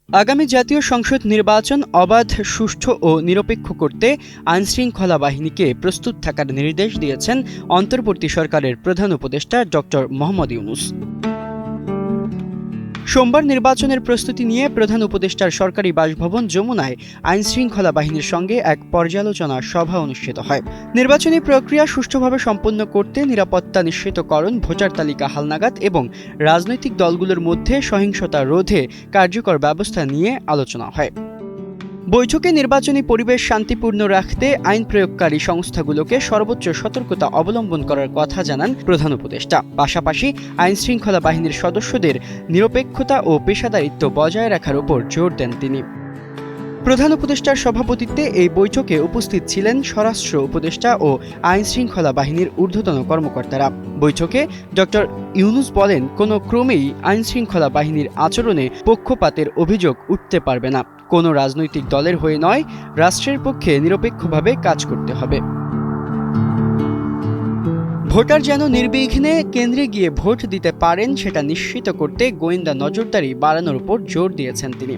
আগামী জাতীয় সংসদ নির্বাচন অবাধ, সুষ্ঠু ও নিরপেক্ষ করতে আইনশৃঙ্খলা বাহিনীকে প্রস্তুত থাকার নির্দেশ দিয়েছেন অন্তর্বর্তী সরকারের প্রধান উপদেষ্টা ডক্টর মোহাম্মদ ইউনূস। সোমবার নির্বাচনের প্রস্তুতি নিয়ে প্রধান উপদেষ্টার সরকারি বাসভবন যমুনায় আইনশৃঙ্খলা বাহিনীর সঙ্গে এক পর্যালোচনা সভা অনুষ্ঠিত হয়। নির্বাচনী প্রক্রিয়া সুষ্ঠুভাবে সম্পন্ন করতে নিরাপত্তা নিশ্চিতকরণ, ভোটার তালিকা হালনাগাদ এবং রাজনৈতিক দলগুলোর মধ্যে সহিংসতা রোধে কার্যকর ব্যবস্থা নিয়ে আলোচনা হয়। বৈঠকে নির্বাচনী পরিবেশ শান্তিপূর্ণ রাখতে আইন প্রয়োগকারী সংস্থাগুলোকে সর্বোচ্চ সতর্কতা অবলম্বন করার কথা জানান প্রধান উপদেষ্টা। পাশাপাশি আইনশৃঙ্খলা বাহিনীর সদস্যদের নিরপেক্ষতা ও পেশাদারিত্ব বজায় রাখার উপর জোর দেন তিনি। প্রধান উপদেষ্টার সভাপতিত্বে এই বৈঠকে উপস্থিত ছিলেন স্বরাষ্ট্র উপদেষ্টা ও আইনশৃঙ্খলা বাহিনীর ঊর্ধ্বতন কর্মকর্তারা। বৈঠকে ডক্টর ইউনূস বলেন, কোনো ক্রমেই আইনশৃঙ্খলা বাহিনীর আচরণে পক্ষপাতের অভিযোগ উঠতে পারবে না। কোনো রাজনৈতিক দলের হয়ে নয়, রাষ্ট্রের পক্ষে নিরপেক্ষভাবে কাজ করতে হবে। ভোটার যেন নির্বিঘ্নে কেন্দ্রে গিয়ে ভোট দিতে পারেন সেটা নিশ্চিত করতে গোয়েন্দা নজরদারি বাড়ানোর উপর জোর দিয়েছেন তিনি।